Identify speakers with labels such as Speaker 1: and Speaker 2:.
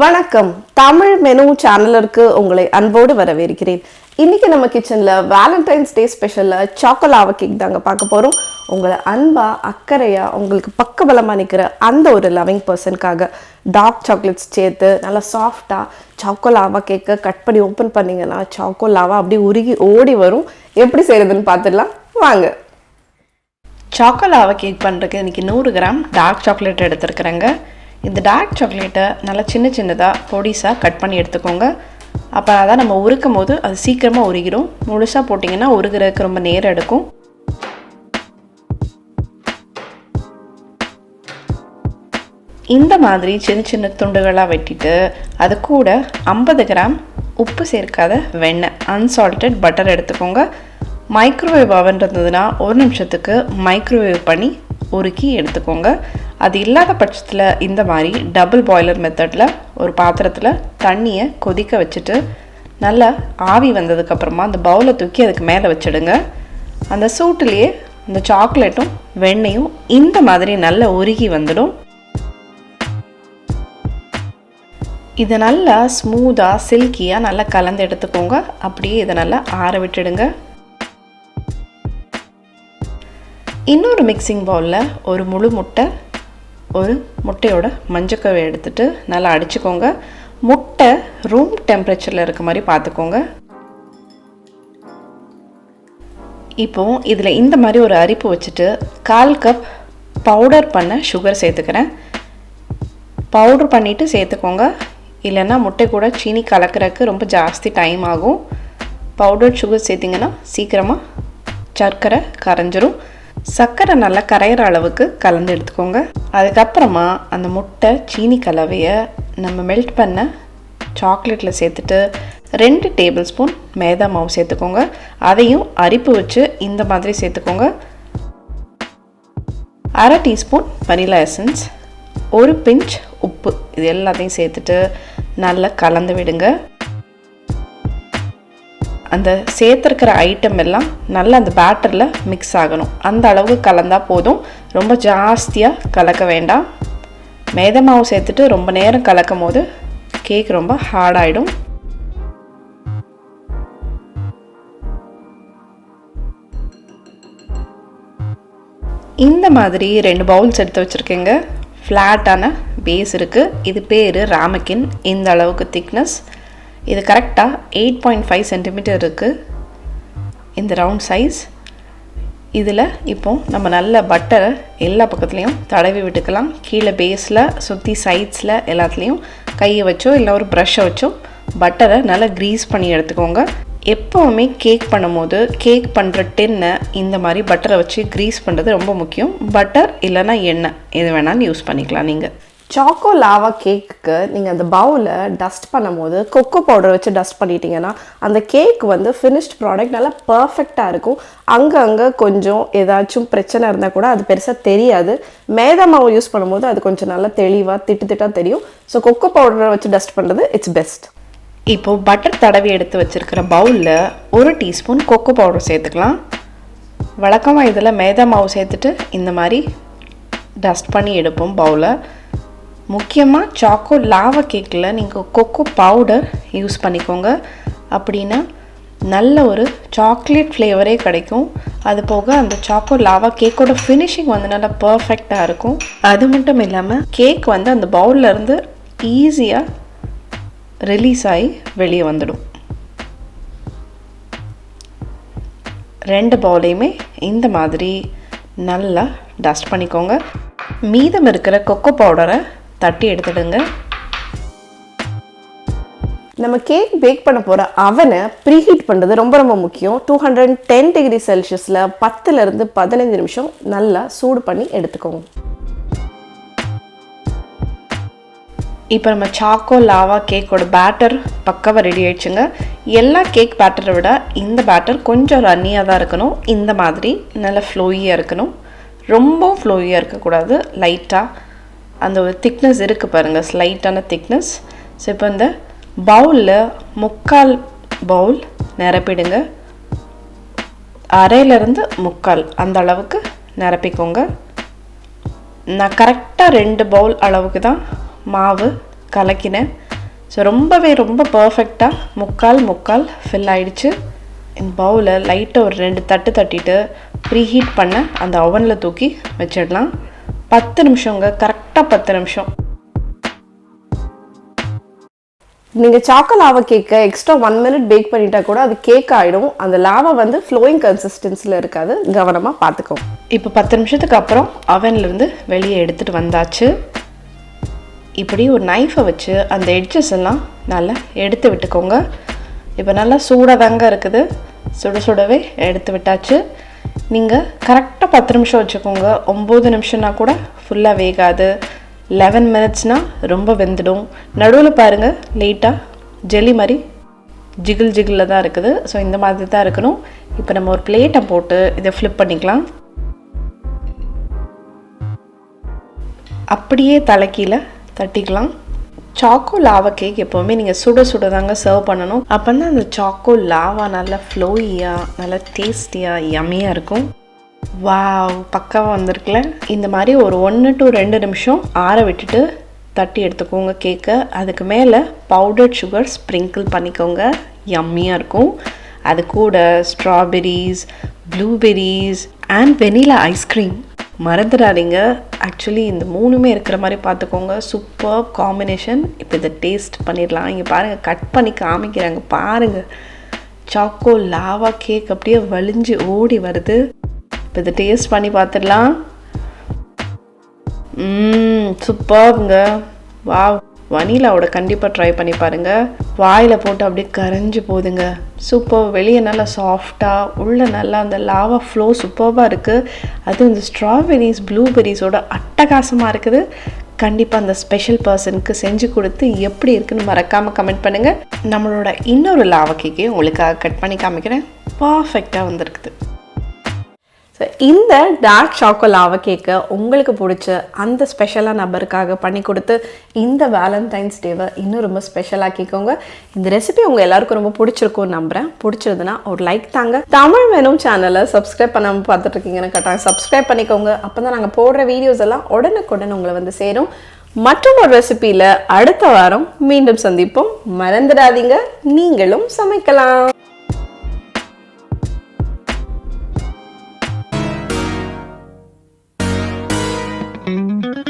Speaker 1: வணக்கம். தமிழ் மெனு சேனலுக்கு உங்களை அன்போடு வரவேற்கிறேன். இன்னைக்கு நம்ம கிச்சன்ல வேலண்டைன்ஸ் டே ஸ்பெஷல்ல சாக்கோலாவா கேக் தாங்க பார்க்க போறோம். உங்களை அன்பா அக்கறையா உங்களுக்கு பக்கபலமா நிற்கிற அந்த ஒரு லவ்விங் பர்சனுக்காக டார்க் சாக்லேட்ஸ் சேர்த்து நல்லா சாஃப்டா சாக்கோலாவா கேக்கை கட் பண்ணி ஓப்பன் பண்ணீங்கன்னா சாக்கோலாவா அப்படியே உருகி ஓடி வரும். எப்படி செய்யறதுன்னு பார்த்துடலாம் வாங்க. சாக்கோலாவா கேக் பண்ணுறதுக்கு இன்றைக்கி 100 கிராம் டார்க் சாக்லேட் எடுத்துருக்குறேங்க. இந்த டார்க் சாக்லேட்டை நல்லா சின்னதாக பொடிசாக கட் பண்ணி எடுத்துக்கோங்க. அப்போ அதான் நம்ம உருக்கும் போது அது சீக்கிரமாக உருகிடும். முழுசாக போட்டிங்கன்னா உருகிறதுக்கு ரொம்ப நேரம் எடுக்கும். இந்த மாதிரி சின்ன துண்டுகளாக வெட்டிட்டு அது கூட 50 கிராம் உப்பு சேர்க்காத வெண்ணெய் அன்சால்டட் பட்டர் எடுத்துக்கோங்க. மைக்ரோவேவ் அவன் இருந்ததுன்னா 1 நிமிஷத்துக்கு மைக்ரோவேவ் பண்ணி உருக்கி எடுத்துக்கோங்க. அது இல்லாத பட்சத்தில் இந்த மாதிரி டபுள் பாய்லர் மெத்தடில் ஒரு பாத்திரத்தில் தண்ணியை கொதிக்க வச்சுட்டு நல்லா ஆவி வந்ததுக்கப்புறமா அந்த பவுலை தூக்கி அதுக்கு மேலே வச்சுடுங்க. அந்த சூட்டுலேயே இந்த சாக்லேட்டும் வெண்ணையும் இந்த மாதிரி நல்லா உருகி வந்துடும். இதை நல்லா ஸ்மூத்தாக சில்கியாக நல்லா கலந்து எடுத்துக்கோங்க. அப்படியே இதை நல்லா ஆற விட்டுடுங்க. இன்னொரு மிக்சிங் பவுலில் ஒரு முழு முட்டை, ஒரு முட்டையோட மஞ்சக்கவை எடுத்துகிட்டு நல்லா அடிச்சுக்கோங்க. முட்டை ரூம் டெம்பரேச்சரில் இருக்க மாதிரி பார்த்துக்கோங்க. இப்போது இதில் இந்த மாதிரி ஒரு அரிப்பு வச்சுட்டு 1/4 கப் பவுடர் பண்ண சுகர் சேர்த்துக்கிறேன். பவுடர் பண்ணிவிட்டு சேர்த்துக்கோங்க. இல்லைன்னா முட்டை கூட சீனி கலக்கிறதுக்கு ரொம்ப ஜாஸ்தி டைம் ஆகும். பவுடர் சுகர் சேர்த்திங்கன்னா சீக்கிரமாக சர்க்கரை கரைஞ்சிரும். சர்க்கரை நல்லா கரையிற அளவுக்கு கலந்து எடுத்துக்கோங்க. அதுக்கப்புறமா அந்த முட்டை சீனி கலவையை நம்ம மெல்ட் பண்ண சாக்லேட்டில் சேர்த்துட்டு 2 டேபிள் ஸ்பூன் மைதா மாவு சேர்த்துக்கோங்க. அதையும் அரிப்பு வச்சு இந்த மாதிரி சேர்த்துக்கோங்க. 1/2 டீஸ்பூன் வனிலா எசன்ஸ், 1 பிஞ்ச் உப்பு, இது எல்லாத்தையும் சேர்த்துட்டு நல்லா கலந்து விடுங்க. அந்த சேர்த்துருக்கிற ஐட்டம் எல்லாம் நல்லா அந்த பேட்டரில் மிக்ஸ் ஆகணும். அந்த அளவுக்கு கலந்தால் போதும். ரொம்ப ஜாஸ்தியாக கலக்க வேண்டாம். மைதா மாவு சேர்த்துட்டு ரொம்ப நேரம் கலக்கும் போது கேக் ரொம்ப ஹார்டாகிடும். இந்த மாதிரி 2 பவுல்ஸ் எடுத்து வச்சுருக்கேங்க. ஃப்ளாட்டான பேஸ் இருக்குது. இது பேர் ராமக்கின். இந்த அளவுக்கு திக்னஸ். இது கரெக்டாக 8.5 சென்டிமீட்டர் இருக்குது இந்த ரவுண்ட் சைஸ். இதில் இப்போ நம்ம நல்ல பட்டரை எல்லா பக்கத்துலேயும் தடவி விட்டுக்கலாம். கீழே பேஸில் சுற்றி சைட்ஸில் எல்லாத்துலேயும் கையை வச்சோ இல்லை ஒரு ப்ரஷ்ஷை வச்சோ பட்டரை நல்லா க்ரீஸ் பண்ணி எடுத்துக்கோங்க. எப்போவுமே கேக் பண்ணும்போது கேக் பண்ணுற டின்னை இந்த மாதிரி பட்டரை வச்சு க்ரீஸ் பண்ணுறது ரொம்ப முக்கியம். பட்டர் இல்லைன்னா எண்ணெய் எது வேணாலும் யூஸ் பண்ணிக்கலாம். நீங்கள் சாக்கோலாவா கேக்குக்கு நீங்கள் அந்த பவுலை டஸ்ட் பண்ணும்போது கொக்கோ பவுடர் வச்சு டஸ்ட் பண்ணிட்டீங்கன்னா அந்த கேக் ஃபினிஷ்ட் ப்ராடக்ட் நல்லா பர்ஃபெக்டாக இருக்கும். அங்கங்கே கொஞ்சம் ஏதாச்சும் பிரச்சனை இருந்தால் கூட அது பெருசாக தெரியாது. மைதா மாவு யூஸ் பண்ணும்போது அது கொஞ்சம் நல்லா தெளிவாக திட்டாக தெரியும். ஸோ கொக்கோ பவுடரை வச்சு டஸ்ட் பண்ணுறது இட்ஸ் பெஸ்ட். இப்போது பட்டர் தடவி எடுத்து வச்சுருக்கிற பவுலில் 1 டீஸ்பூன் கொக்கோ பவுடர் சேர்த்துக்கலாம். வழக்கமாக இதில் மைதா மாவு சேர்த்துட்டு இந்த மாதிரி டஸ்ட் பண்ணி எடுப்போம் பவுலை. முக்கியமாக சாக்கோ லாவா கேக்கில் நீங்கள் கொக்கோ பவுடர் யூஸ் பண்ணிக்கோங்க. அப்படின்னா நல்ல ஒரு சாக்லேட் ஃப்ளேவரே கிடைக்கும். அது போக அந்த சாக்கோ லாவா கேக்கோட ஃபினிஷிங் நல்லா பர்ஃபெக்டாக இருக்கும். அது மட்டும் இல்லாமல் கேக் அந்த பவுலில் இருந்து ஈஸியாக ரிலீஸ் ஆகி வெளியே வந்துடும். 2 பவுலையுமே இந்த மாதிரி நல்லா டஸ்ட் பண்ணிக்கோங்க. மீதம் இருக்கிற கொக்கோ பவுடரை தட்டி எடுத்துடுங்க. நம்ம கேக் பேக் பண்ண போகிற அவனை ப்ரீஹீட் பண்ணுறது ரொம்ப முக்கியம். 210 டிகிரி செல்சியஸில் 10லேருந்து 15 நிமிஷம் நல்லா சூடு பண்ணி எடுத்துக்கோங்க. இப்போ நம்ம சாக்கோ லாவா கேக்கோட பேட்டர் பக்காவாக ரெடி ஆயிடுச்சுங்க. எல்லா கேக் பேட்டரை விட இந்த பேட்டர் கொஞ்சம் ரன்னியாக தான் இருக்கணும். இந்த மாதிரி நல்லா ஃப்ளோயியாக இருக்கணும். ரொம்ப ஃப்ளோயியாக இருக்கக்கூடாது. லைட்டாக அந்த ஒரு திக்னஸ் இருக்குது பாருங்கள், ஸ்லைட்டான திக்னஸ். ஸோ இப்போ இந்த பவுலில் 3/4 பவுல் நிரப்பிடுங்க. அரையிலேருந்து 3/4 அந்த அளவுக்கு நிரப்பிக்கோங்க. நான் கரெக்டாக 2 பவுல் அளவுக்கு தான் மாவு கலக்கினேன். ஸோ ரொம்ப பர்ஃபெக்டாக முக்கால் ஃபில் ஆகிடுச்சு. இந்த பவுலில் லைட்டாக ஒரு 2 தட்டு தட்டிட்டு ப்ரீஹீட் பண்ண அந்த ஓவனில் தூக்கி வச்சிடலாம். 10 நிமிஷங்க, கரெக்டாக 10 நிமிஷம். நீங்கள் சாக்கோ லாவா கேக்கை எக்ஸ்ட்ரா 1 மினிட் பேக் பண்ணிட்டா கூட அது கேக் ஆகிடும். அந்த லாவா வந்து ஃப்ளோயிங் கன்சிஸ்டன்சியில் இருக்காது, கவனமாக பார்த்துக்கோங்க. இப்போ 10 நிமிஷத்துக்கு அப்புறம் அவன்லேருந்து வெளியே எடுத்துகிட்டு வந்தாச்சு. இப்படி ஒரு நைஃபை வச்சு அந்த எட்ஜஸ் எல்லாம் நல்லா எடுத்து விட்டுக்கோங்க. இப்போ நல்லா சூடாக தாங்க இருக்குது, சுடவே எடுத்து விட்டாச்சு. நீங்கள் கரெக்டாக 10 நிமிஷம் வச்சுக்கோங்க. 9 நிமிஷம்னா கூட ஃபுல்லாக வேகாது. 11 மினிட்ஸ்னால் ரொம்ப வெந்துடும். நடுவில் பாருங்கள் லைட்டாக ஜெல்லி மாதிரி ஜிகிளில் தான் இருக்குது. ஸோ இந்த மாதிரி தான் இருக்கணும். இப்போ நம்ம ஒரு பிளேட்டை போட்டு இதை ஃப்ளிப் பண்ணிக்கலாம். அப்படியே தலைக்கீழ தட்டிக்கலாம். சாக்கோ லாவா கேக் எப்போவுமே நீங்கள் சுட தாங்க சர்வ் பண்ணணும். அப்போ தான் அந்த சாக்கோ லாவா நல்லா ஃப்ளோயியாக நல்லா டேஸ்டியாக யம்மியாக இருக்கும். வாவ், பக்காவாக வந்திருக்குல. இந்த மாதிரி ஒரு 1 to 2 நிமிஷம் ஆற விட்டுட்டு தட்டி எடுத்துக்கோங்க கேக்கை. அதுக்கு மேலே பவுடர்ட் சுகர் ஸ்ப்ரிங்கிள் பண்ணிக்கோங்க, யம்மியாக இருக்கும். அது கூட strawberries, blueberries and vanilla ice cream மறந்துடாதீங்க. ஆக்சுவலி இந்த 3மே இருக்கிற மாதிரி பார்த்துக்கோங்க. Super combination. இப்போ இதை டேஸ்ட் பண்ணிடலாம். இங்கே பாருங்கள், கட் பண்ணி காமிக்கிறாங்க பாருங்கள். சாக்கோ லாவா கேக் அப்படியே வலிஞ்சு ஓடி வருது. இப்போ இதை டேஸ்ட் பண்ணி பார்த்துடலாம். சூப்பர்ங்க. வாவ், வனிலாவோட கண்டிப்பாக ட்ரை பண்ணி பாருங்கள். வாயில் போட்டு அப்படியே கரைஞ்சி போகுதுங்க. சூப்பர். வெளியே நல்லா சாஃப்டாக, உள்ளே நல்லா அந்த லாவா ஃப்ளோ சூப்பராக இருக்குது. அது இந்த ஸ்ட்ராபெரிஸ் ப்ளூபெரிஸோட அட்டகாசமாக இருக்குது. கண்டிப்பாக அந்த ஸ்பெஷல் பர்சனுக்கு செஞ்சு கொடுத்து எப்படி இருக்குன்னு மறக்காமல் கமெண்ட் பண்ணுங்கள். நம்மளோட இன்னொரு லாவா கேக்கையும் உங்களுக்காக கட் பண்ணி காமிக்கிறேன். பர்ஃபெக்டாக வந்திருக்குது. இந்த டார்க் சாக்கோ லாவா கேக்கை உங்களுக்கு பிடிச்ச அந்த ஸ்பெஷலாக நபருக்காக பண்ணி கொடுத்து இந்த வேலண்டைன்ஸ் டேவை இன்னும் ரொம்ப ஸ்பெஷலாக்கிக்கோங்க. இந்த ரெசிபி உங்கள் எல்லாருக்கும் ரொம்ப பிடிச்சிருக்கும்னு நம்புகிறேன். பிடிச்சிருதுன்னா ஒரு லைக் தாங்க. தமிழ் மெனு சேனலை சப்ஸ்கிரைப் பண்ணாமல் பார்த்துட்டு இருக்கீங்கன்னு கட்டாயம் சப்ஸ்கிரைப் பண்ணிக்கோங்க. அப்போ தான் நாங்கள் போடுற வீடியோஸ் எல்லாம் உடனுக்குடன் உங்களை வந்து சேரும். மற்றும் ஒரு ரெசிபியில் அடுத்த வாரம் மீண்டும் சந்திப்போம். மறந்துடாதீங்க, நீங்களும் சமைக்கலாம்.
Speaker 2: Thank you.